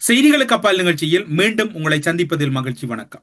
செய்திகளுக்கு அப்பால் நிகழ்ச்சியில் மீண்டும் உங்களை சந்திப்பதில் மகிழ்ச்சி. வணக்கம்.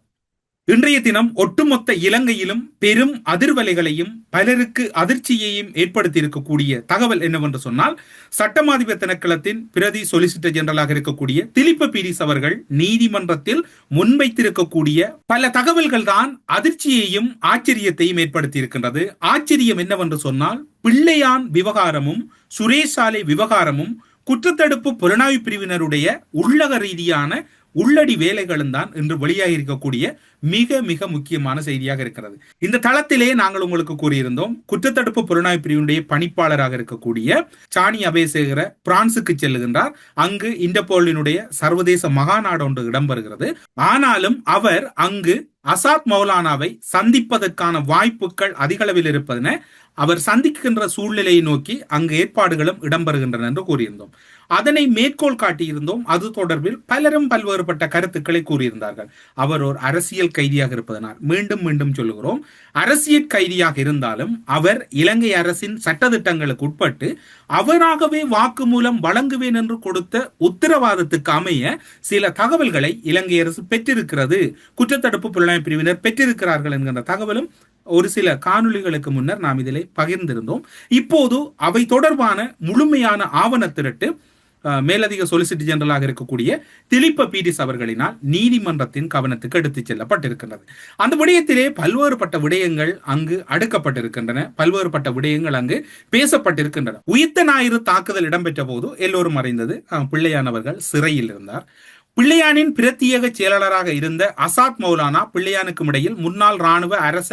இன்றைய தினம் ஒட்டுமொத்த இலங்கையிலும் பெரும் அதிர்வலைகளையும் பலருக்கு அதிர்ச்சியையும் ஏற்படுத்தி இருக்கக்கூடிய தகவல் என்னவென்று சொன்னால், சட்டமாதிபர் திணைக்களத்தின் பிரதி சொலிசிட்டர் ஜெனரலாக இருக்கக்கூடிய திலிப்ப பீரிஸ் அவர்கள் நீதிமன்றத்தில் முன்வைத்திருக்கக்கூடிய பல தகவல்கள் தான் அதிர்ச்சியையும் ஆச்சரியத்தையும் ஏற்படுத்தி இருக்கின்றது. ஆச்சரியம் என்னவென்று சொன்னால், பிள்ளையான் விவகாரமும் சுரேஷாலை விவகாரமும் குற்றத்தடுப்பு புலனாய்வு பிரிவினருடைய உள்ளக ரீதியான உள்ளடி வேலைகளும் தான் இன்று வெளியாக இருக்கக்கூடிய மிக மிக முக்கியமான செய்தியாக இருக்கிறது. இந்த தளத்திலே நாங்கள் உங்களுக்கு கூறியிருந்தோம், குற்றத்தடுப்பு புலனாய்வு பிரிவினுடைய பணிப்பாளராக இருக்கக்கூடிய சாணி அபேசேகர பிரான்சுக்கு செல்லுகின்றார். அங்கு இன்டர்போலினுடைய சர்வதேச மகாநாடு ஒன்று இடம்பெறுகிறது. ஆனாலும் அவர் அங்கு அசாத் மௌலானாவை சந்திப்பதற்கான வாய்ப்புகள் அதிக அளவில் இருப்பதென அவர் சந்திக்கின்ற சூழ்நிலையை நோக்கி அங்கு ஏற்பாடுகளும் இடம்பெறுகின்றன என்று கூறியிருந்தோம். அதனை மேற்கோள் காட்டியிருந்தோம். அது தொடர்பில் பலரும் பல்வேறுபட்ட கருத்துக்களை கூறியிருந்தார்கள். அவர் ஒரு அரசியல் கைதியாக இருப்பதனால், மீண்டும் மீண்டும் சொல்லுகிறோம், அரசியல் கைதியாக இருந்தாலும் அவர் இலங்கை அரசின் சட்டத்திட்டங்களுக்கு உட்பட்டு அவராகவே வாக்குமூலம் வழங்குவேன் என்று கொடுத்த உத்தரவாதத்துக்கு அமைய சில தகவல்களை இலங்கை அரசு பெற்றிருக்கிறது, குற்றத்தடுப்பு புலனாய்வு பிரிவினர் பெற்றிருக்கிறார்கள் என்கின்ற தகவலும் ஒரு சில காணொளிகளுக்கு முன்னர் நாம் இதிலே பகிர்ந்திருந்தோம். இப்போது அவை தொடர்பான முழுமையான ஆவண திரட்டு மேலதிக சொலிசிட்டர் ஜெனரலாக இருக்கக்கூடிய திலிப்ப பீரிஸ் அவர்களினால் நீதிமன்றத்தின் கவனத்துக்கு எடுத்துச் செல்லப்பட்டிருக்கின்றது. அந்த விடயத்திலே பல்வேறுபட்ட விடயங்கள் அங்கு அடுக்கப்பட்டிருக்கின்றன, பல்வேறுபட்ட விடயங்கள் அங்கு பேசப்பட்டிருக்கின்றன. உயிர்த்த ஞாயிறு தாக்குதல் இடம்பெற்ற போது எல்லோரும் அறிந்தது, பிள்ளையானவர்கள் சிறையில் இருந்தார். பிள்ளையானின் பிரத்யேக செயலாளராக இருந்த அசாத் மௌலானா பிள்ளையானுக்கும் இடையில் முன்னாள் ராணுவ அரச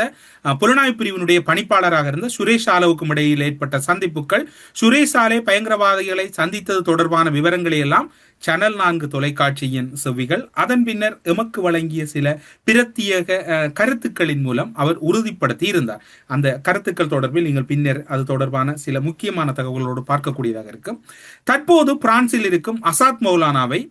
புலனாய்வு பிரிவினுடைய பணிப்பாளராக இருந்த சுரேஷ் ஆலவுக்கும் இடையில் ஏற்பட்ட சந்திப்புகள், சுரேஷ் ஆலை பயங்கரவாதிகளை சந்தித்தது தொடர்பான விவரங்களை எல்லாம் சேனல் 4 தொலைக்காட்சியின் செவிகள் அதன் பின்னர் எமக்கு வழங்கிய சில பிரத்யேக கருத்துக்களின் மூலம் அவர் உறுதிப்படுத்தி இருந்தார். அந்த கருத்துக்கள் தொடர்பில் நீங்கள் பின்னர் அது தொடர்பான சில முக்கியமான தகவல்களோடு பார்க்கக்கூடியதாக இருக்கும். தற்போது பிரான்சில் இருக்கும் அசாத் மௌலானாவை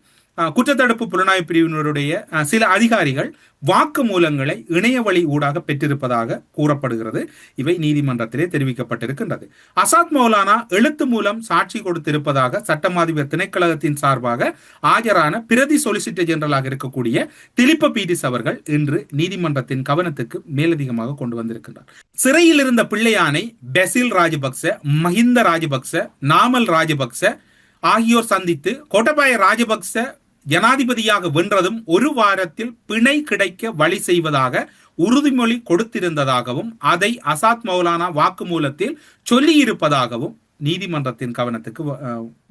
குற்றத்தடுப்பு புலனாய்வு பிரிவினருடைய சில அதிகாரிகள் வாக்கு மூலங்களை இணைய வழி ஊடாக பெற்றிருப்பதாக கூறப்படுகிறது. இவை நீதிமன்றத்திலே தெரிவிக்கப்பட்டிருக்கின்றது. அசாத் மௌலானா எழுத்து மூலம் சாட்சி கொடுத்திருப்பதாக சட்டமாதிபர் திணைக்களத்தின் சார்பாக ஆஜரான பிரதி சொலிசிட்டர் ஜெனரலாக இருக்கக்கூடிய திலிப்ப பீரிஸ் அவர்கள் இன்று நீதிமன்றத்தின் கவனத்துக்கு மேலதிகமாக கொண்டு வந்திருக்கின்றார். சிறையில் இருந்த பிள்ளையானை பெசில் ராஜபக்ச, மஹிந்த ராஜபக்ச, நாமல் ராஜபக்ச ஆகியோர் சந்தித்து கோட்டபாய ராஜபக்ச ஜனாதிபதியாக வென்றதும் ஒரு வாரத்தில் பிணை கிடைக்க வழி செய்வதாக உறுதிமொழி கொடுத்திருந்ததாகவும் அதை அசாத் மௌலானா வாக்குமூலத்தில் சொல்லியிருப்பதாகவும் நீதிமன்றத்தின் கவனத்துக்கு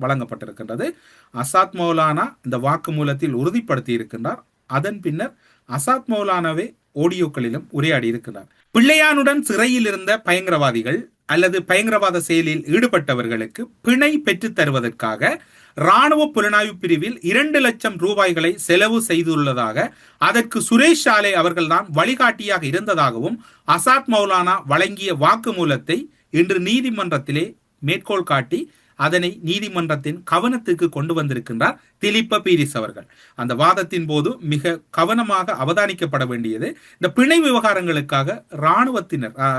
வழங்கப்பட்டிருக்கின்றது. அசாத் மௌலானா இந்த வாக்குமூலத்தில் உறுதிப்படுத்தி இருக்கின்றார். அதன் பின்னர் அசாத் மௌலானாவே ஆடியோக்களிலும் உரையாடி இருக்கிறார். பிள்ளையானுடன் சிறையில் இருந்த பயங்கரவாதிகள் அல்லது பயங்கரவாத செயலில் ஈடுபட்டவர்களுக்கு பிணை பெற்றுத் தருவதற்காக ராணுவ புலனாய்வு பிரிவில் 2 லட்சம் ரூபாய்களை செலவு செய்துள்ளதாக, அதற்கு சுரேஷ் சாலை அவர்கள்தான் வழிகாட்டியாக இருந்ததாகவும் அசாத் மௌலானா வழங்கிய வாக்குமூலத்தை இன்று நீதிமன்றத்திலே மேற்கோள் காட்டி அதனை நீதிமன்றத்தின் கவனத்துக்கு கொண்டு வந்திருக்கின்றார் திலிப்ப பீரிஸ் அவர்கள். அந்த வாதத்தின் போது மிக கவனமாக அவதானிக்கப்பட வேண்டியது, இந்த பிணை விவகாரங்களுக்காக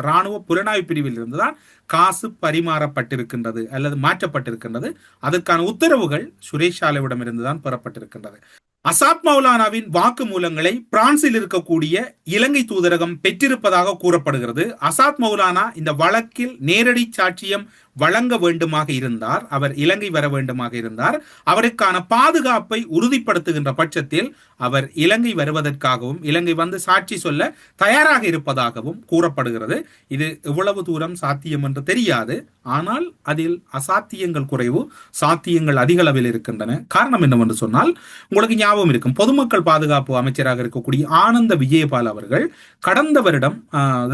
ராணுவ புலனாய்வு பிரிவில் இருந்துதான் காசு பரிமாறப்பட்டிருக்கின்றது அல்லது மாற்றப்பட்டிருக்கின்றது. அதற்கான உத்தரவுகள் சுரேஷ் ஆலவிடம் இருந்துதான் பெறப்பட்டிருக்கின்றது. அசாத் மௌலானாவின் வாக்கு மூலங்களை பிரான்சில் இருக்கக்கூடிய இலங்கை தூதரகம் பெற்றிருப்பதாக கூறப்படுகிறது. அசாத் மௌலானா இந்த வழக்கில் நேரடி சாட்சியம் வழங்க வேண்டுமாக இருந்தார், அவர் இலங்கை வர வேண்டுமாக இருந்தார், அவருக்கான பாதுகாப்பை உறுதிப்படுத்துகின்ற பட்சத்தில் அவர் இலங்கை வருவதற்காகவும் இலங்கை வந்து சாட்சி சொல்ல தயாராக இருப்பதாகவும் கூறப்படுகிறது. இது எவ்வளவு தூரம் சாத்தியம் என்று தெரியாது, ஆனால் அதில் அசாத்தியங்கள் குறைவு, சாத்தியங்கள் அதிக அளவில் இருக்கின்றன. காரணம் என்னவென்று சொன்னால், உங்களுக்கு ஞாபகம் இருக்கும், பொதுமக்கள் பாதுகாப்பு அமைச்சராக இருக்கக்கூடிய ஆனந்த விஜயபால் அவர்கள் கடந்த வருடம்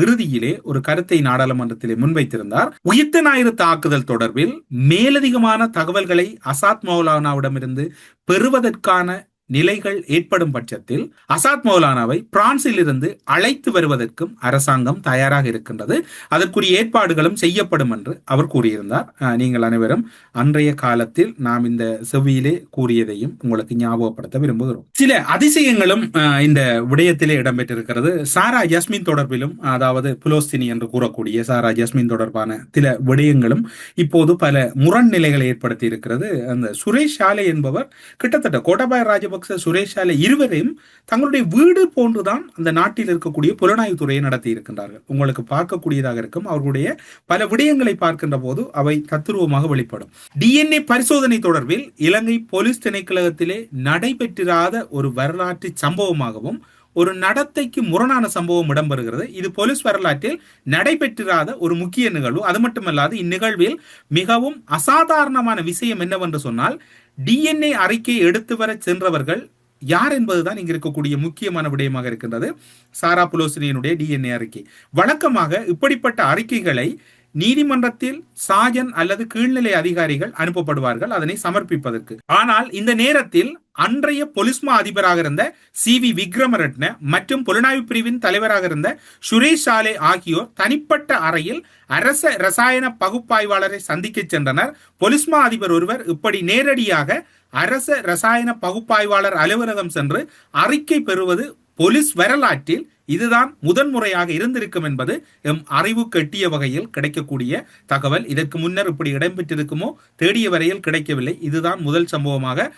இறுதியிலே ஒரு கருத்தை நாடாளுமன்றத்திலே முன்வைத்திருந்தார். உயிர்த்த ஞாயிறு தாக்குதல் தொடர்பில் மேலதிகமான தகவல்களை அசாத் மௌலானாவிடமிருந்து பெறுவதற்கான நிலைகள் ஏற்படும் பட்சத்தில் அசாத் மௌலானாவை பிரான்சில் இருந்து அழைத்து வருவதற்கும் அரசாங்கம் தயாராக இருக்கின்றது. அதற்குரிய ஏற்பாடுகளும் செய்யப்படும் என்று அவர் கூறியிருந்தார். நீங்கள் அனைவரும் அன்றைய காலத்தில் நாம் இந்த செவ்வியிலே கூறியதையும் உங்களுக்கு ஞாபகப்படுத்த விரும்புகிறோம். சில அதிசயங்களும் இந்த விடயத்திலே இடம்பெற்றிருக்கிறது. சாரா ஜஸ்மின் தொடர்பிலும், அதாவது புலோஸ்தினி என்று கூறக்கூடிய சாரா ஜஸ்மின் தொடர்பான சில விடயங்களும் இப்போது பல முரண்நிலைகளை ஏற்படுத்தி இருக்கிறது. அந்த சுரேஷ் சாலை என்பவர் கிட்டத்தட்ட கோட்டாபய ராஜபக்ச, சுரேஷ் சாலை இருவரையும் தங்களுடைய வீடு போன்றுதான் அந்த நாட்டில் இருக்கக்கூடிய புலனாய்வு துறையை நடத்தி இருக்கின்றார்கள். உங்களுக்கு பார்க்கக்கூடியதாக இருக்கும். அவர்களுடைய பல விடயங்களை பார்க்கின்ற போது அவை தத்துருவமாக வெளிப்படும். டிஎன்ஏ பரிசோதனை தொடர்பில் இலங்கை போலீஸ் திணைக்களத்திலே நடைபெற்றிராத ஒரு வரலாற்று சம்பவமாகவும் ஒரு நடத்தைக்கு முரணான சம்பவம் இடம்பெறுகிறது. இது போலீஸ் வரலாற்றில் நடைபெற்றிராத ஒரு முக்கிய நிகழ்வு. அது மட்டுமல்லாது இந்நிகழ்வில் மிகவும் அசாதாரணமான விஷயம் என்னவென்று சொன்னால், டிஎன்ஏ அறிக்கையை எடுத்து வர சென்றவர்கள் யார் என்பதுதான் இங்கு இருக்கக்கூடிய முக்கியமான விடயமாக இருக்கின்றது. சாரா புலோசினியினுடைய டிஎன்ஏ அறிக்கை. வழக்கமாக இப்படிப்பட்ட அறிக்கைகளை நீதிமன்றத்தில் சாஜன் அல்லது கீழ்நிலை அதிகாரிகள் அனுப்பப்படுவார்கள் அதனை சமர்ப்பிப்பதற்கு. ஆனால் இந்த நேரத்தில் அன்றைய பொலிஸ்மா அதிபராக இருந்த சி.வி. விக்ரமரட்ன மற்றும் புலனாய்வு பிரிவின் தலைவராக இருந்த சுரேஷ் சாலே ஆகியோர் தனிப்பட்ட அறையில் அரச ரசாயன பகுப்பாய்வாளரை சந்திக்க சென்றனர். பொலிஸ்மா அதிபர் ஒருவர் இப்படி நேரடியாக அரச ரசாயன பகுப்பாய்வாளர் அலுவலகம் சென்று அறிக்கை பெறுவது போலீஸ் வரலாற்றில் இதுதான் முதன்முறையாக இருந்திருக்கும் என்பது எம் அறிவு கெட்டிய வகையில் கிடைக்கக்கூடிய தகவல். இதற்கு முன்னர் இப்படி இடம்பெற்றிருக்குமோ தேடிய வரையில் கிடைக்கவில்லை. இதுதான் முதல் சம்பவமாக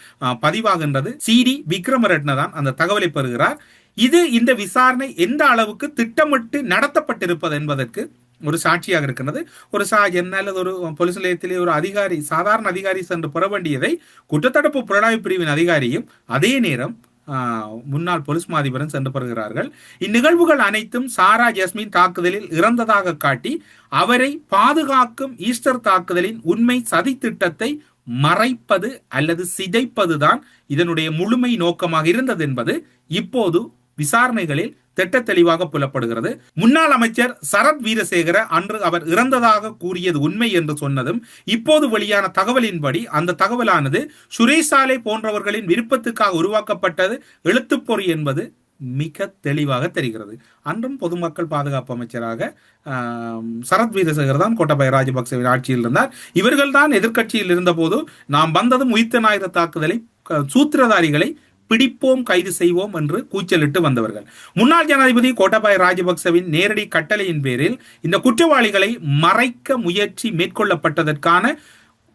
பதிவாகின்றது. சி.டி. விக்ரமரட்ன தான் அந்த தகவலை பெறுகிறார். இது இந்த விசாரணை எந்த அளவுக்கு திட்டமிட்டு நடத்தப்பட்டிருப்பது என்பதற்கு ஒரு சாட்சியாக இருக்கின்றது. ஒரு சாஜன் அல்லது ஒரு போலீஸ் நிலையத்திலே ஒரு அதிகாரி, சாதாரண அதிகாரி சென்று பெற வேண்டியதை குற்றத்தடுப்பு புலனாய்வு பிரிவின் அதிகாரியும் அதே நேரம் முன்னாள் போலீஸ் மாதிபரும் சென்று பெறுகிறார்கள். இந்நிகழ்வுகள் அனைத்தும் சாரா ஜஸ்மின் தாக்குதலில் இறந்ததாக காட்டி அவரை பாதுகாக்கும் ஈஸ்டர் தாக்குதலின் உண்மை சதி திட்டத்தை மறைப்பது அல்லது சிதைப்பதுதான் இதனுடைய முழுமை நோக்கமாக இருந்தது என்பது இப்போது விசாரணைகளில் திட்ட தெளிவாக புலப்படுகிறது. முன்னாள் அமைச்சர் சரத் வீரசேகர அன்று அவர் இறந்ததாக கூறியது உண்மை என்று சொன்னதும் இப்போது வெளியான தகவலின்படி அந்த தகவலானது சுரேஷ் சாலை போன்றவர்களின் விருப்பத்துக்காக உருவாக்கப்பட்டது எழுத்துப்பொறி என்பது மிக தெளிவாக தெரிகிறது. அன்றும் பொதுமக்கள் பாதுகாப்பு அமைச்சராக சரத் வீரசேகர் தான் கோட்டாபய ராஜபக்சவின் ஆட்சியில் இருந்தார். இவர்கள் தான் எதிர்கட்சியில் இருந்த போது நாம் வந்ததும் உயிர்த்த ஞாயிறு தாக்குதலை சூத்திரதாரிகளை பிடிப்போம், கைது செய்வோம் என்று கூச்சலிட்டு வந்தவர்கள். முன்னாள் ஜனாதிபதி கோட்டாபய ராஜபக்சவின் நேரடி கட்டளையின் பேரில் இந்த குற்றவாளிகளை மறைக்க முயற்சி மேற்கொள்ளப்பட்டதற்கான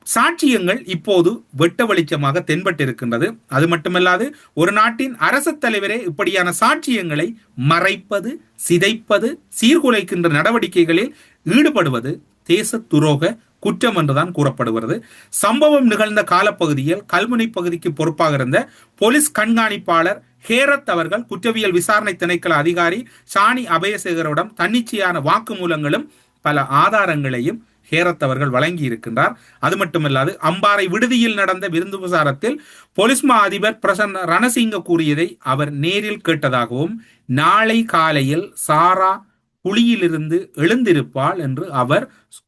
சாட்சியங்கள் இப்போது வெட்ட வெளிச்சமாக தென்பட்டிருக்கின்றது. அது மட்டுமல்லாது ஒரு நாட்டின் அரசு தலைவரே இப்படியான சாட்சியங்களை மறைப்பது, சிதைப்பது, சீர்குலைக்கின்ற நடவடிக்கைகளில் ஈடுபடுவது தேச துரோக குற்றம் என்றுதான் கூறப்படுகிறது. சம்பவம் நிகழ்ந்த காலப்பகுதியில் கல்முனை பகுதிக்கு பொறுப்பாக இருந்த போலீஸ் கண்காணிப்பாளர் ஹேரத் அவர்கள் குற்றவியல் விசாரணை திணைக்கள அதிகாரி சாணி அபயசேகரிடம் தன்னிச்சையான வாக்குமூலங்களும் பல ஆதாரங்களையும் ஹேரத் அவர்கள் வழங்கி இருக்கின்றார். அது மட்டுமல்லாது அம்பாறை விடுதியில் நடந்த விருந்து விசாரத்தில் போலீஸ் மா அதிபர் பிரசன்ன ரணசிங்க கூறியதை அவர் நேரில் கேட்டதாகவும் நாளை காலையில் சாரா குழியிலிருந்து எழுந்திருப்பாள் என்று அவர்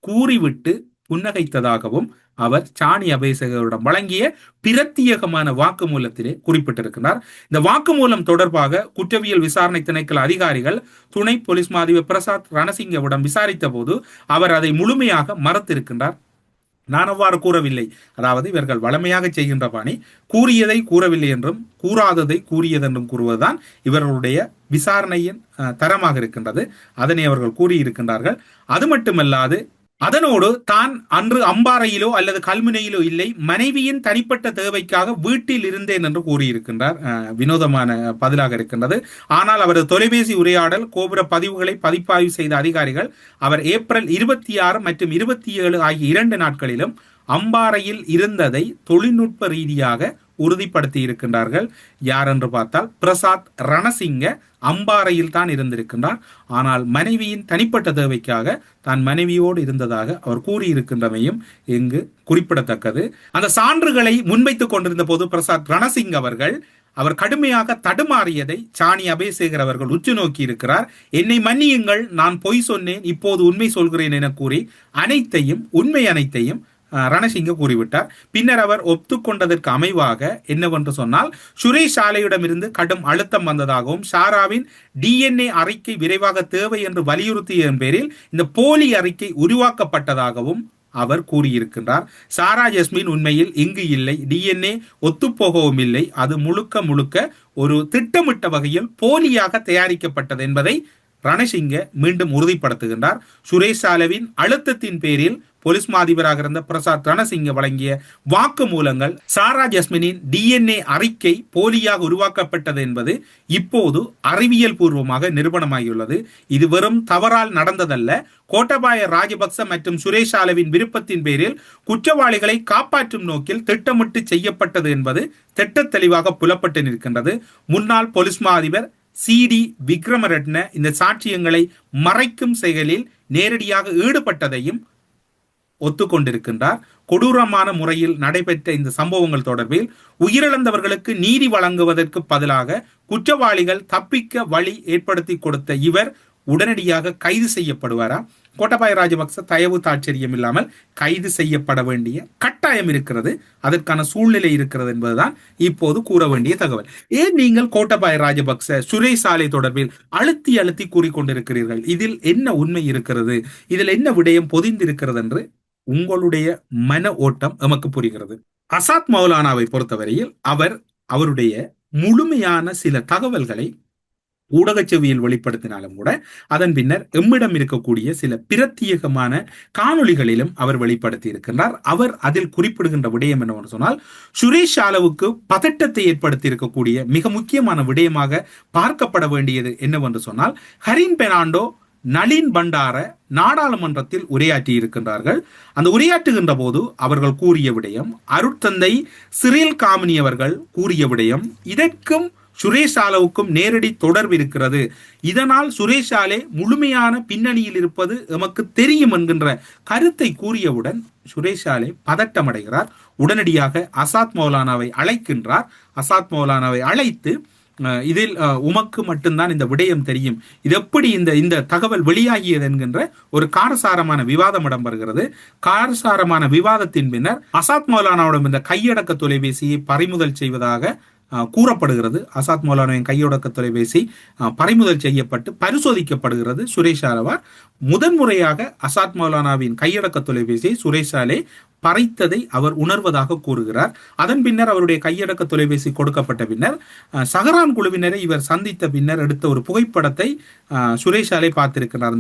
கூறிவிட்டு புன்னகைத்ததாகவும் அவர் சாணி அபயசேகரிடம் வழங்கிய பிரத்யேகமான வாக்குமூலத்திலே குறிப்பிட்டிருக்கிறார். இந்த வாக்குமூலம் தொடர்பாக குற்றவியல் விசாரணை திணைக்கள அதிகாரிகள் துணை போலீஸ் மாதிபர் பிரசாத் ரணசிங்கவிடம் விசாரித்த போது அவர் அதை முழுமையாக மறுத்திருக்கின்றார். நான் அவ்வாறு கூறவில்லை, அதாவது இவர்கள் வளமையாக செய்கின்ற பாணி கூறியதை கூறவில்லை என்றும் கூறாததை கூறியதென்றும் கூறுவதுதான் இவர்களுடைய விசாரணையின் தரமாக இருக்கின்றது. அதனை அவர்கள் கூறியிருக்கின்றார்கள். அது மட்டுமல்லாது அதனோடு தான் அன்று அம்பாறையிலோ அல்லது கல்முனையிலோ இல்லை, மனைவியின் தனிப்பட்ட தேவைக்காக வீட்டில் இருந்தேன் என்று கூறியிருக்கின்றார். வினோதமான பதிலாக இருக்கின்றது. ஆனால் அவரது தொலைபேசி உரையாடல் கோபுர பதிவுகளை பதிப்பாய்வு செய்த அதிகாரிகள் அவர் ஏப்ரல் 26 மற்றும் 27 ஆகிய 2 நாட்களிலும் அம்பாறையில் இருந்ததை தொழில்நுட்ப ரீதியாக உறுதிப்படுத்தி இருக்கின்றார்கள். யார் என்று பார்த்தால் பிரசாத் ரணசிங்க அம்பாறையில் தான் இருந்திருக்கின்றார். ஆனால் மனைவியின் தனிப்பட்ட தேவைக்காக தான் மனைவியோடு இருந்ததாக அவர் கூறியிருக்கின்றமையும் இங்கு குறிப்பிடத்தக்கது. அந்த சான்றுகளை முன்வைத்துக் கொண்டிருந்த போது பிரசாத் ரணசிங் அவர் கடுமையாக தடுமாறியதை சாணி அபயசேகர் அவர்கள் உற்று நோக்கி இருக்கிறார். என்னை மன்னியுங்கள், நான் பொய் சொன்னேன், இப்போது உண்மை சொல்கிறேன் என கூறி உண்மை அனைத்தையும் ரணசிங்க கூறிவிட்டார். பின்னர் அவர் ஒத்துக்கொண்டதற்கு அமைவாக என்னவென்று சொன்னால், சுரேஷ் சாலையிடமிருந்து கடும் அழுத்தம் வந்ததாகவும் சாராவின் DNA அறிக்கை விரைவாக தேவை என்று வலியுறுத்தியதன் பேரில் இந்த போலி அறிக்கை உருவாக்கப்பட்டதாகவும் அவர் கூறியிருக்கின்றார். சாரா ஜஸ்மின் உண்மையில் இங்கு இல்லை, DNA ஒத்துப்போகவும் இல்லை, அது முழுக்க முழுக்க ஒரு திட்டமிட்ட வகையில் போலியாக தயாரிக்கப்பட்டது என்பதை ரணசிங்க மீண்டும் உறுதிப்படுத்துகின்றார். சுரேஷ் சாலவின் அழுத்தத்தின் பேரில் போலீஸ் மாதிபராக இருந்த பிரசாத் ரணசிங்க வழங்கிய வாக்கு மூலங்கள் சாரா ஜஸ்மினின் DNA அறிக்கை போலியாக உருவாக்கப்பட்டது என்பது இப்போது அறிவியல் பூர்வமாக நிரூபணமாகியுள்ளது. இது வெறும் தவறால் நடந்ததல்ல, கோட்டபாய ராஜபக்ச மற்றும் சுரேஷ் சாலவின் விருப்பத்தின் பேரில் குற்றவாளிகளை காப்பாற்றும் நோக்கில் திட்டமிட்டு செய்யப்பட்டது என்பது திட்ட தெளிவாக புலப்பட்டு நிற்கின்றது. முன்னாள் போலீஸ் மாதிபர் CD விக்ரமரட்ன இந்த சாட்சியங்களை மறைக்கும் செயலில் நேரடியாக ஈடுபட்டதையும் ஒத்துக்கொண்டிருக்கின்றார். கொடூரமான முறையில் நடைபெற்ற இந்த சம்பவங்கள் தொடர்பில் உயிரிழந்தவர்களுக்கு நீதி வழங்குவதற்கு பதிலாக குற்றவாளிகள் தப்பிக்க வழி ஏற்படுத்தி கொடுத்த இவர் உடனடியாக கைது செய்யப்படுவாரா? கோட்டபாய ராஜபக்ச தயவு தாட்சரியம் இல்லாமல் கைது செய்யப்பட வேண்டிய கட்டாயம் இருக்கிறது, அதற்கான சூழ்நிலை இருக்கிறது என்பதுதான் இப்போது கூற வேண்டிய தகவல். ஏன் நீங்கள் கோட்டபாய ராஜபக்ச சுரேஷ் சாலை தொடர்பில் அழுத்தி அழுத்தி கூறிக்கொண்டிருக்கிறீர்கள்? இதில் என்ன உண்மை இருக்கிறது, இதில் என்ன விடயம் பொதிந்திருக்கிறது என்று உங்களுடைய மன ஓட்டம் எமக்கு புரிகிறது. அசாத் மௌலானாவை பொறுத்தவரையில் அவருடைய முழுமையான சில தகவல்களை ஊடக செவியில் வெளிப்படுத்தினாலும் கூட அதன் பின்னர் எம்மிடம் இருக்கக்கூடிய சில பிரத்யேகமான காணொளிகளிலும் அவர் வெளிப்படுத்தி இருக்கின்றார். அவர் அதில் குறிப்பிடுகின்ற விடயம் என்னவென்று சொன்னால், சுரேஷ் சாலவுக்கு பதட்டத்தை ஏற்படுத்தி இருக்கக்கூடிய மிக முக்கியமான விடயமாக பார்க்கப்பட வேண்டியது என்னவென்று சொன்னால், ஹரின் பெர்னாண்டோ நளின் பண்டார நாடாளுமன்றத்தில் உரையாற்றி இருக்கின்றார்கள். அந்த உரையாற்றுகின்ற போது அவர்கள் கூறிய விடயம், அருட்தந்தை சிறில் காமினி அவர்கள் கூறிய விடயம், இதற்கும் சுரேஷ் சாலவுக்கும் நேரடி தொடர்பு இருக்கிறது, இதனால் சுரேஷ் சாலே முழுமையான பின்னணியில் இருப்பது எமக்கு தெரியும் என்கின்ற கருத்தை கூறியவுடன் சுரேஷ் சாலே பதட்டம் அடைகிறார். உடனடியாக அசாத் மௌலானாவை அழைக்கின்றார். அசாத் மௌலானாவை அழைத்து, இதில் உமக்கு மட்டும்தான் இந்த விடயம் தெரியும், இது எப்படி இந்த தகவல் வெளியாகியது என்கின்ற ஒரு காரசாரமான விவாதம் இடம்பெறுகிறது. காரசாரமான விவாதத்தின் பின்னர் அசாத் மௌலானாவிடம் இந்த கையடக்க தொலைபேசியை பறிமுதல் செய்வதாக கூறப்படுகிறது. அசாத் மௌலானாவின் கையடக்க தொலைபேசி பறிமுதல் செய்யப்பட்டு பரிசோதிக்கப்படுகிறது. சுரேஷ் சாலவார் முதன்முறையாக அசாத் மௌலானாவின் கையடக்க தொலைபேசியை சுரேஷ் சாலே பறைத்ததை அவர் உணர்வதாக கூறுகிறார். அதன் பின்னர் அவருடைய கையடக்க தொலைபேசி கொடுக்கப்பட்ட பின்னர் சஹரான் குழுவினரை இவர் சந்தித்த பின்னர் எடுத்த ஒரு புகைப்படத்தை சுரேஷ் சாலே பார்த்திருக்கிறார்.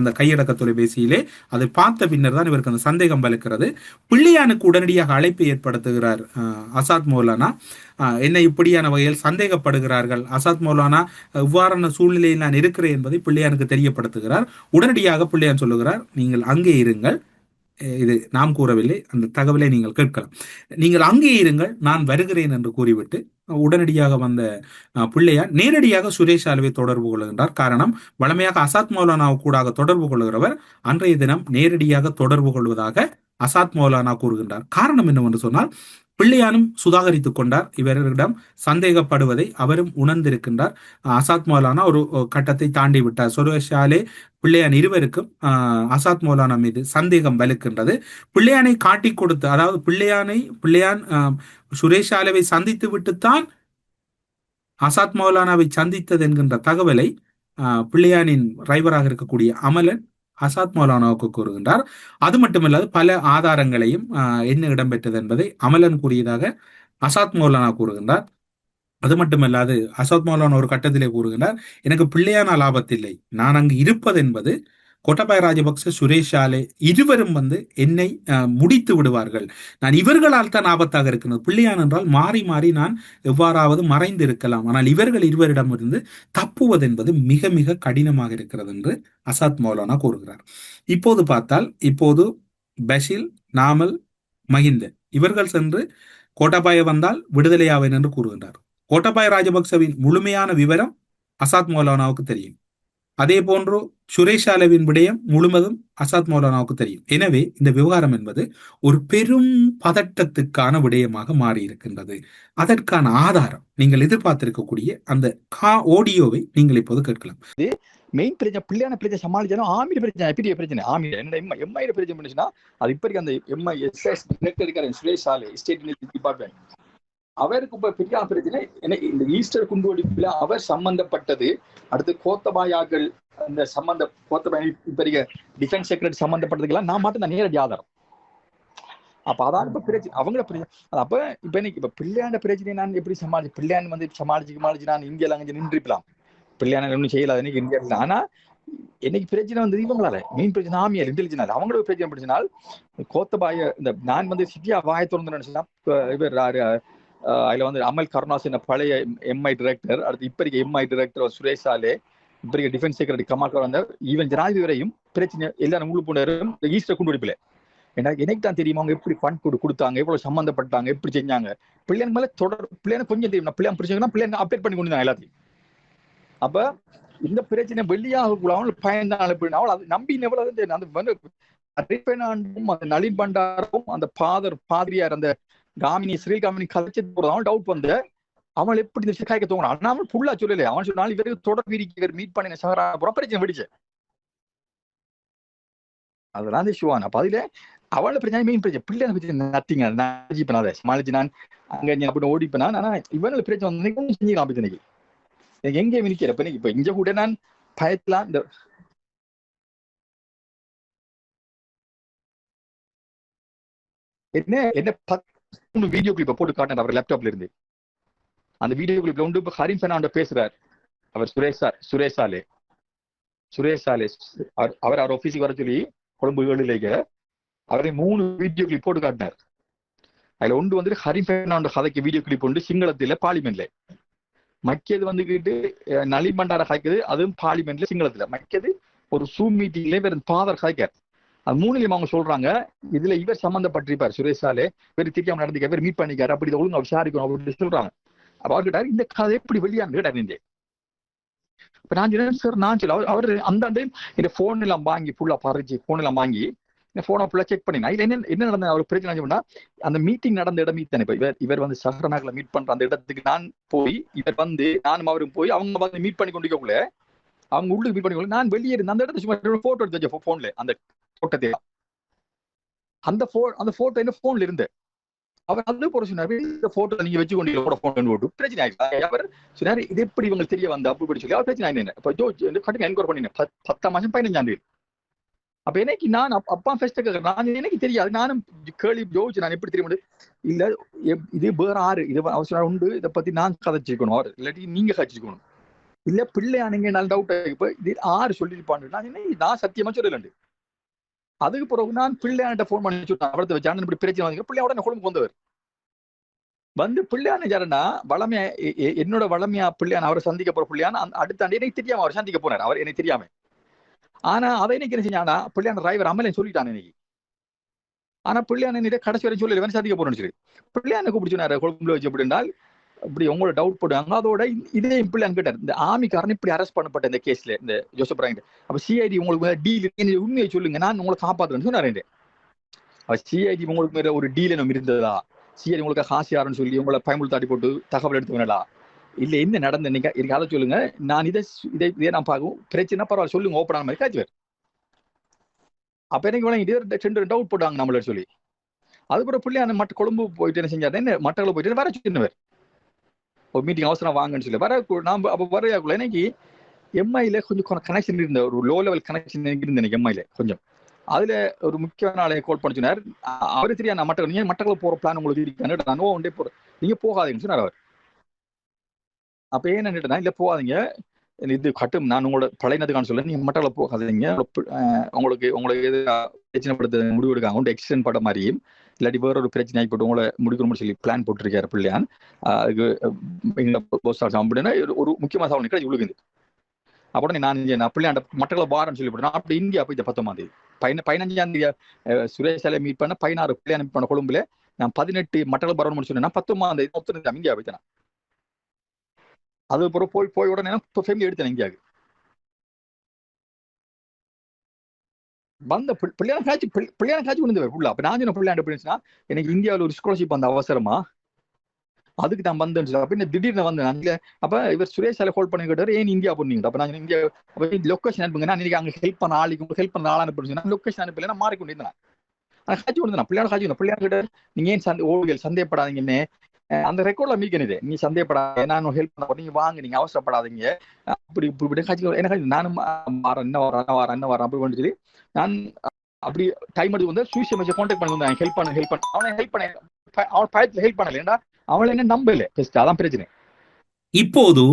அந்த கையடக்க தொலைபேசியிலே அதை பார்த்த பின்னர் தான் இவருக்கு அந்த சந்தேகம் வலுக்கிறது. பிள்ளையானுக்கு உடனடியாக அழைப்பை ஏற்படுத்துகிறார் அசாத் மௌலானா. என்னை இப்படியான வகையில் சந்தேகப்படுகிறார்கள், அசாத் மௌலானா இவ்வாறான சூழ்நிலையில் நான் இருக்கிறேன் என்பதை பிள்ளையானுக்கு தெரியப்படுத்துகிறார். உடனடியாக பிள்ளையான் சொல்லுகிறார், நீங்கள் அங்கே இருங்கள், இது நாம் கூறவில்லை, அந்த தகவலை நீங்கள் கேட்கலாம், நீங்கள் அங்கே இருங்கள், நான் வருகிறேன் என்று கூறிவிட்டு உடனடியாக வந்த பிள்ளையார் நேரடியாக சுரேஷ் சாலுவை தொடர்பு கொள்கின்றார். காரணம், வழமையாக அசாத் மௌலானாவு கூட தொடர்பு கொள்கிறவர் அன்றைய தினம் நேரடியாக தொடர்பு கொள்வதாக அசாத் மௌலானா கூறுகின்றார். காரணம் என்னவென்று சொன்னால், பிள்ளையானும் சுதாகரித்துக் கொண்டார். இவரிடம் சந்தேகப்படுவதை அவரும் உணர்ந்திருக்கின்றார். அசாத் மௌலானா ஒரு கட்டத்தை தாண்டி விட்டார். சுரேஷ் சாலே பிள்ளையான் இருவருக்கும் அசாத் மௌலானா மீது சந்தேகம் வலுக்கின்றது. பிள்ளையானை காட்டி கொடுத்து, அதாவது பிள்ளையான் சுரேஷ் சாலேவை சந்தித்து விட்டுத்தான் அசாத் மௌலானாவை சந்தித்தது என்கின்ற தகவலை பிள்ளையானின் டிரைவராக இருக்கக்கூடிய அமலன் அசாத் மௌலானாவுக்கு கூறுகின்றார். அது மட்டுமல்லாது பல ஆதாரங்களையும் என்ன இடம்பெற்றது என்பதை அமலன் கூறியதாக அசாத் மௌலானா கூறுகின்றார். அது மட்டுமல்லாது அசாத் மௌலானா ஒரு கட்டத்திலே கூறுகின்றார், எனக்கு பிள்ளையான லாபத்தில்லை, நான் அங்கு இருப்பது என்பது கோட்டபாய ராஜபக்ச சுரேஷ் சாலே இருவரும் என்னை முடித்து விடுவார்கள், நான் இவர்களால் தான் ஆபத்தாக இருக்கிறது. பிள்ளையான் என்றால் மாறி மாறி நான் எவ்வாறாவது மறைந்து இருக்கலாம், ஆனால் இவர்கள் இருவரிடமிருந்து தப்புவது என்பது மிக மிக கடினமாக இருக்கிறது என்று அசாத் மௌலானா கூறுகிறார். இப்போது பார்த்தால், இப்போது பஷீல், நாமல், மஹிந்த இவர்கள் சென்று கோட்டாபாய வந்தால் விடுதலையாவேன் என்று கூறுகின்றார். கோட்டபாய ராஜபக்சவின் முழுமையான விவரம் அசாத் மௌலானாவுக்கு தெரியும். அதே போன்று சுரேஷ் சாலேவின் விடயம் முழுவதும் அசாத் மௌலானாவுக்கு தெரியும். எனவே இந்த விவகாரம் என்பது ஒரு பெரும் பதட்டத்துக்கான விடயமாக மாறி இருக்கின்றது. அதற்கான ஆதாரம் நீங்கள் எதிர்பார்த்திருக்கக்கூடிய அந்த ஆடியோவை நீங்கள் இப்போது கேட்கலாம். மெயின் பிரச்சனை பிள்ளையான பிரச்சனை சமாளிச்சாலும் ஆமியில பிரச்சனை பெரிய பிரச்சனை. ஆமியில என்ன எம்ஐல பிரச்சனை பண்ணுச்சுன்னா அது இப்ப அந்த எம்ஐஎஸ்எஸ் டிரெக்டர் இருக்காரு சுரேஷ் சாலே ஸ்டேட் டிபார்ட்மெண்ட், அவருக்கு இப்ப பெரிய பிரச்சனை இந்த ஈஸ்டர் குண்டுவெடிப்புல அவர் சம்பந்தப்பட்டது. அடுத்து கோத்தபாயாக்கள் அந்த கோத்தபாய பெரிய டிஃபென்ஸ் செக்ரட்டரி சம்பந்தப்பட்டதுக்கெல்லாம் நான் மட்டும் தான் நேரடி ஆதாரம். அப்ப அதான் இப்ப பிரச்சனை அவங்கள பிரச்சனை. அப்ப இப்ப இன்னைக்கு இப்ப பிள்ளையான பிரச்சனையை நான் எப்படி பிள்ளையான் வந்து சமாளிச்சு நான் இந்தியால அங்கே நின்றுக்கலாம். பிள்ளையான ஒன்றும் செய்யல இன்னைக்கு இந்தியாவில். ஆனா என்னைக்கு பிரச்சனை வந்து இவங்களால மெயின் பிரச்சனை ஆமியால் இன்டெலிஜென்ஸ் அவங்களுக்கு பிரச்சனை படிச்சினால் கோத்தபாய இந்த நான் வந்து சிட்டியா வாய திறந்து நினைச்சுன்னா இவர் அதுல வந்து அமல் கருணாஸ் பழைய எம்ஐ டிரெக்டர், அடுத்து இப்ப இருக்க எம்ஐ டிரெக்டர் சுரேஷ் சாலே, இப்ப இருக்க டிஃபென்ஸ் செக்ரட்டரி கமால்கர் வந்த ஈவன் ஜனாதிபதி வரையும் பிரச்சனை எல்லாரும் முழு போனரும் ஈஸ்டர் குண்டுவெடிப்புல. எனக்கு தான் தெரியுமா அவங்க எப்படி ஃபண்ட் கொடுத்தாங்க, எவ்வளவு சம்பந்தப்பட்டாங்க, எப்படி செஞ்சாங்க. பிள்ளைங்க மேல பிள்ளைங்க கொஞ்சம் தெரியும். பிள்ளைங்க பிரச்சனை பிள்ளைங்க அப்டேட் பண்ணி கொண்டு எல்லாத்தையும். அப்ப இந்த பிரச்சனை வெளியாக அவள் பயந்தாள் அவள் அது நம்பி எவ்வளவு அந்த நளின் பண்டாரும் அந்த பாதிரியார் அந்த காமினி ஸ்ரீல் காமினி கதைச்சு போறதாவும் டவுட் வந்து அவன் எப்படி இந்த காய்க்க தோணும். ஆனா அவன் ஃபுல்லா சொல்லல. அவன் சொன்னாலும் இவருக்கு தொடர் இவர் மீட் பண்ணி சகரா பிரச்சனை வெடிச்சு அதெல்லாம் சிவான். அப்ப அதுல அவளை பிரச்சனை மெயின் பிரச்சனை பிள்ளைங்க பிரச்சனை நத்திங்க நான் சமாளிச்சு நான் அங்க அப்படி ஓடிப்பேனா. ஆனா இவனுக்கு பிரச்சனை வந்து செஞ்சுக்கலாம் பிரச்சனைக்கு எங்கே நிக்கிறப்ப இப்ப இங்க கூட நான் பயத்தலாம். இந்த என்ன 10 வீடியோ கிளிப்ப போட்டு காட்டினார் அவர் லேப்டாப்ல இருந்து. அந்த வீடியோ கிளிப்ல வந்து இப்ப ஹரிம் பெர்னாண்டோ பேசுறார். அவர் சுரேஷ் சாலே அவர் ஆபீஸுக்கு வர சொல்லி கொழும்பு 7 அவரை 3 வீடியோ கிளிப் போட்டு காட்டினார். அதுல ஒன்று வந்து ஹரிம் பெர்னாண்டோ கதைக்கு வீடியோ கிளிப் உண்டு சிங்களத்துல பார்லிமெண்ட்ல. மக்கியது வந்துகிட்டு நளின் பண்டார காய்க்குது, அதுவும் பார்லிமெண்ட்ல சிங்களத்துல. மக்கியது ஒரு சூம் மீட்டிங்ல வேற ஃபாதர் காய்க்கார். அது 3லயும் அவங்க சொல்றாங்க இதுல இவர் சம்பந்தப்பட்டிருப்பார் சுரேஷ் சாலே, இவர் தெரியாம நடந்துக்க இவர் மீட் பண்ணிக்காரு, அப்படி ஒழுங்கு விசாரிக்கணும் அப்படின்னு சொல்றாங்க. அப்ப அவர் கேட்டாரு இந்த கதை எப்படி வெளியான்னு கேட்டாரு. இப்ப நான் சொன்னேன் சார் நான் சொல்ல அவர் அந்த டைம் இந்த போன் எல்லாம் வாங்கி ஃபுல்லா பறிச்சு போன் எல்லாம் வாங்கி இந்த போனை ஃபுல்லா செக் பண்ணினா இதுல என்ன நடந்த அவர் பிரச்சனை அந்த மீட்டிங் நடந்த இடம் தானே. இப்ப இவர் வந்து சஹரநாக்ல மீட் பண்ற அந்த இடத்துக்கு நான் போய் இவர் வந்து நானும் அவரும் போய் அவங்க வந்து மீட் பண்ணி கொண்டிருக்கக்குள்ள அவங்க உள்ளுக்கு மீட் பண்ணி நான் வெளியே இருந்து அந்த இடத்துல சும்மா போட்டோ எடுத்து வச்ச போன்ல அந்த தோட்டத்தை அந்த போட்டோ என்ன போன்ல இருந்து அவர் அது போற சொன்னாரு இந்த போட்டோ நீங்க வச்சு கொண்டு போன் போட்டு பிரச்சனை ஆயிடுச்சு. அவர் சொன்னாரு இது எப்படி இவங்களுக்கு தெரிய வந்து அப்படி சொல்லி அவர் பிரச்சனை ஆயிடுங்க. இப்ப கட்டுங்க என்கொயர் பண்ணினேன் 10 மாசம் 15ஆம் தேதி. அப்ப எனக்கு நான் அப்பா ஃபர்ஸ்ட் நான் எனக்கு தெரியாது. நானும் கேள்வி யோசிச்சு நான் எப்படி தெரியும் இல்ல இது வேற ஆறு இது அவசரம் உண்டு இதை பத்தி நான் கதைச்சிருக்கணும் அவர் இல்லாட்டி நீங்க கதைச்சிருக்கணும் இல்ல பிள்ளையானுங்க நல்ல டவுட் இப்ப இது ஆறு சொல்லிருப்பான்னு நான் சத்தியமா சொல்லலண்டு. அதுக்கு பிறகு நான் பிள்ளையான்ட்ட போன் பண்ணி சொல்லிட்டேன் அவரத்தை வச்சு இப்படி பிரச்சனை வந்து பிள்ளையோட குடும்பம் வந்தவர் வந்து பிள்ளையான யாருன்னா வளமையா என்னோட வளமையா பிள்ளையான அவரை சந்திக்க போற பிள்ளையான அடுத்த ஆண்டு எனக்கு தெரியாம அவர் சந்திக்க போனார். அவர் எனக்கு தெரியாம. ஆனா அதை இன்னைக்கு என்ன செஞ்சானா பிள்ளையான டிரைவர் அமலையும் சொல்லிட்டான் இன்னைக்கு. ஆனா பிள்ளையான கடைசி வரை சொல்லி சந்திக்க போறேன்னு சொல்லி பிள்ளையான கூப்பிடுச்சுனாரு கொழும்புல வச்சு அப்படின்னால் இப்படி உங்களோட டவுட் போடுவாங்க. அதோட இதே பிள்ளையான் கேட்டார் இந்த ஆமிக்காரன் இப்படி அரெஸ்ட் பண்ணப்பட்ட இந்த கேஸ்ல இந்த ஜோசப் ராயிண்ட் அப்ப சிஐடி உங்களுக்கு டீல் உண்மையை சொல்லுங்க நான் உங்களை காப்பாத்துறேன்னு சொன்னாரு. அப்ப சிஐடி உங்களுக்கு மேல ஒரு டீல் என்ன இருந்ததா, சிஐடி உங்களுக்கு காசியாருன்னு சொல்லி உங்களை பயமுறுத்தாடி போட்டு தகவல் எடுத்து வேணடா இல்ல என்ன நடந்த எனக்கு அதை சொல்லுங்க நான் இதை நான் பார்க்கும் பிரச்சனை பரவாயில்ல சொல்லுங்க ஓப்பன் மாதிரி காய்ச்சுவார். அப்ப எனக்கு இதே டவுட் போட்டாங்க நம்மள சொல்லி அதுக்கப்புறம் பிள்ளையான மற்ற கொழும்பு போயிட்டு என்ன செஞ்சாரு என்ன மட்டங்களை போயிட்டு வர சொன்னவர் ஒரு மீட்டிங் அவசரம் வாங்கன்னு சொல்லி வர நாம அப்ப வரையாக்குள்ள இன்னைக்கு எம்ஐல கொஞ்சம் கனெக்ஷன் இருந்த ஒரு லோ லெவல் கனெக்ஷன் இருந்த எனக்கு எம்ஐல கொஞ்சம் அதுல ஒரு முக்கியமான ஆளை கால் பண்ணி சொன்னார். அவரு தெரியா நான் நீங்க மட்டக்களை போற பிளான் உங்களுக்கு இருக்கான்னு நான் ஒன்றே போறேன் நீங்க போகாதீங்கன்னு சொன்னார் அவர். அப்ப ஏன்னு இல்ல போகாதீங்க இது கட்டும் நான் உங்களோட பழையனதுக்கான சொல்ல நீங்க மட்டக்களை போகாதீங்க உங்களுக்கு எது பிரச்சனைப்படுத்த முடிவு எடுக்காங்க உண்டு எக்ஸ்டென்ட் பட மாதிரியும் இல்லாட்டி வேற ஒரு பிரச்சனை ஆகிப்பட்டு உங்களை முடிக்கணும்னு சொல்லி பிளான் போட்டிருக்காரு பிள்ளையான். அதுக்கு அப்படின்னா ஒரு முக்கியமான சவால் நிற்கிறது இவ்வளவு அப்படி நான் பிள்ளையாண்ட மட்டக்களை பாரன்னு சொல்லி போட்டேன். அப்படி இந்தியா போய் 19ஆம் தேதி 15ஆம் தேதி சுரேஷ் சாலை மீட் பண்ண 16 பிள்ளையான் மீட் பண்ண கொழும்புல நான் 18 மட்டக்களை வரணும்னு சொன்னேன். 19ஆம் தேதி இந்தியா போய்த்தேன். அது போய் உடனே ஃபேமிலி எடுத்தேன் இந்தியாவுக்கு வந்த பிள்ளையான காட்சி விழுந்தவர் ஃபுல்லா. அப்ப நான் சொன்ன பிள்ளையாண்ட போயிடுச்சுன்னா எனக்கு இந்தியாவில் ஒரு ஸ்காலர்ஷிப் அந்த அவசரமா அதுக்கு நான் வந்தேன்னு சொல்லி அப்ப திடீர்னு வந்தேன் அங்க. அப்ப இவர் சுரேஷால ஹோல்ட் பண்ணி கேட்டாரு, ஏன் இந்தியா போனீங்க? அப்ப நாங்க இந்தியா லொகேஷன் அனுப்புங்க, நான் இன்னைக்கு அங்க ஹெல்ப் பண்ண ஆளுக்கு ஹெல்ப் பண்ண ஆள் அனுப்புறேன். நான் லொகேஷன் அனுப்பல, நான் மாறிக்கொண்டிருந்தேன். காட்சி கொண்டு பிள்ளையோட காட்சி பிள்ளையார் கிட்ட நீங்க ஏன் ஓடுகள் சந்தேகப்படாதீங்கன்னு அந்த ரெக்கார்ட்ல மீக்கணுது. நீ சந்தேகப்படாத, நான் ஹெல்ப் பண்ண நீங்க வாங்க, நீங்க அவசரப்படாதீங்க அப்படி இப்படி காட்சி. எனக்கு நானும் வரேன் என்ன வரேன் அப்படி பண்ணி நான் அப்படி டைம் எடுத்து வந்து சுவிஸ் மெசேஜ் கான்டாக்ட் பண்ணி வந்தேன், ஹெல்ப் பண்ண அவனை ஹெல்ப் பண்ண அவன் பயத்துல ஹெல்ப் பண்ணல. ஏன்டா அவளை என்ன நம்பல, அதான் பிரச்சனை. இப்போது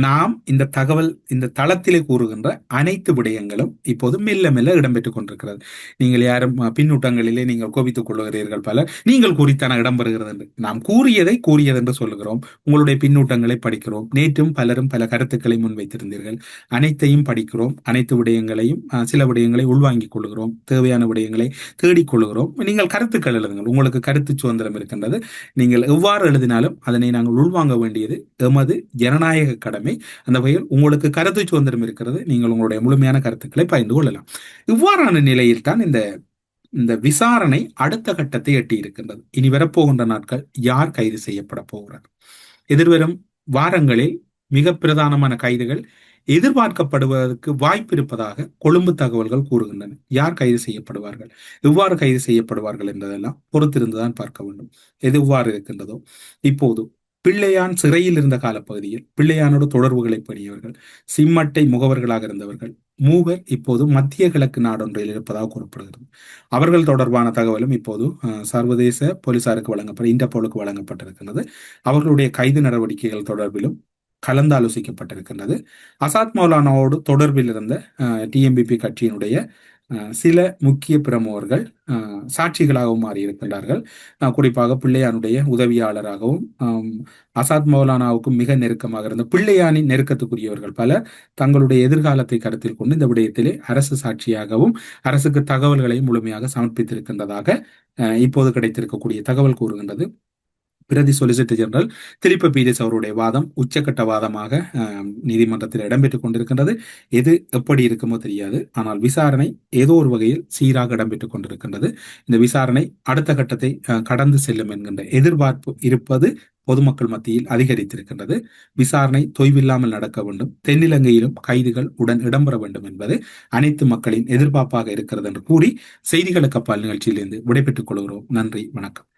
நாம் இந்த தகவல் இந்த தளத்திலே கூறுகின்ற அனைத்து விடயங்களும் இப்போது மெல்ல மெல்ல இடம்பெற்றுக் கொண்டிருக்கிறது. நீங்கள் யாரும் பின்னூட்டங்களிலே நீங்கள் கோபித்துக் கொள்ளுகிறீர்கள் பலர், நீங்கள் கூறித்தான இடம்பெறுகிறது என்று. நாம் கூறியது என்று சொல்லுகிறோம். உங்களுடைய பின்னூட்டங்களை படிக்கிறோம். நேற்றும் பலரும் பல கருத்துக்களை முன்வைத்திருந்தீர்கள். அனைத்தையும் படிக்கிறோம். அனைத்து விடயங்களையும் சில விடயங்களை உள்வாங்கிக் கொள்கிறோம். தேவையான விடயங்களை தேடிக்கொள்கிறோம். நீங்கள் கருத்துக்கள் எழுதுங்கள். உங்களுக்கு கருத்து சுதந்திரம் இருக்கின்றது. நீங்கள் எவ்வாறு எழுதினாலும் அதனை நாங்கள் உள்வாங்க வேண்டியது எமது ஜனநாயக கடமை. அந்த வகையில் உங்களுக்கு கருத்து சுதந்திரம் இருக்கிறது. நீங்கள் உங்களுடைய முழுமையான கருத்துக்களை பகிர்ந்து கொள்ளலாம். இவ்வாறான நிலையில் தான் இந்த விசாரணை அடுத்த கட்டத்தை எட்டி இருக்கின்றது. இனி வரப்போகின்ற நாட்கள் யார் கைது செய்யப்பட போகிறார்? எதிர்வரும் வாரங்களில் மிக பிரதானமான கைதுகள் எதிர்பார்க்கப்படுவதற்கு வாய்ப்பு இருப்பதாக கொழும்பு தகவல்கள் கூறுகின்றன. யார் கைது செய்யப்படுவார்கள், எவ்வாறு கைது செய்யப்படுவார்கள் என்பதெல்லாம் பொறுத்திருந்துதான் பார்க்க வேண்டும். எதுவாறு இருக்கின்றதோ இப்போது பிள்ளையான் சிறையில் இருந்த காலப்பகுதியில் பிள்ளையானோடு தொடர்புகளை பேணியவர்கள், சிம்மட்டை முகவர்களாக இருந்தவர்கள் மூவர் இப்போது மத்திய கிழக்கு நாடொன்றில் இருப்பதாக கூறப்படுகிறது. அவர்கள் தொடர்பான தகவலும் இப்போது சர்வதேச போலீசாருக்கு இன்டர்போலுக்கு வழங்கப்பட்டிருக்கிறது. அவர்களுடைய கைது நடவடிக்கைகள் தொடர்பிலும் கலந்தாலோசிக்கப்பட்டிருக்கின்றது. அசாத் மௌலானாவோடு தொடர்பில் இருந்த டிஎம்பிபி கட்சியினுடைய சில முக்கிய பிரமுகர்கள் சாட்சிகளாகவும் மாறியிருக்கின்றார்கள். குறிப்பாக பிள்ளையானுடைய உதவியாளராகவும் அசாத் மௌலானாவுக்கும் மிக நெருக்கமாக இருந்த பிள்ளையானின் நெருக்கத்துக்குரியவர்கள் பலர் தங்களுடைய எதிர்காலத்தை கருத்தில் கொண்டு இந்த விடயத்திலே அரசு சாட்சியாகவும் அரசுக்கு தகவல்களை முழுமையாக சமர்ப்பித்திருக்கின்றதாக இப்போது கிடைத்திருக்கக்கூடிய தகவல் கூறுகின்றது. பிரதி சொலிசிட்டர் ஜெனரல் திலிப்ப பீரிஸ் அவருடைய வாதம் உச்சக்கட்ட வாதமாக நீதிமன்றத்தில் இடம்பெற்றுக் கொண்டிருக்கின்றது. எது எப்படி இருக்குமோ தெரியாது, ஆனால் விசாரணை ஏதோ ஒரு வகையில் சீராக இடம்பெற்றுக் கொண்டிருக்கின்றது. இந்த விசாரணை அடுத்த கட்டத்தை கடந்து செல்லும் என்கின்ற எதிர்பார்ப்பு இருப்பது பொதுமக்கள் மத்தியில் அதிகரித்திருக்கின்றது. விசாரணை தொய்வில்லாமல் நடக்க வேண்டும். தென்னிலங்கையிலும் கைதுகள் உடன் இடம்பெற வேண்டும் என்பது அனைத்து மக்களின் எதிர்பார்ப்பாக இருக்கிறது என்று கூறி செய்திகளுக்கு அப்பால் நிகழ்ச்சியிலிருந்து விடைபெற்றுக் கொள்கிறோம். நன்றி, வணக்கம்.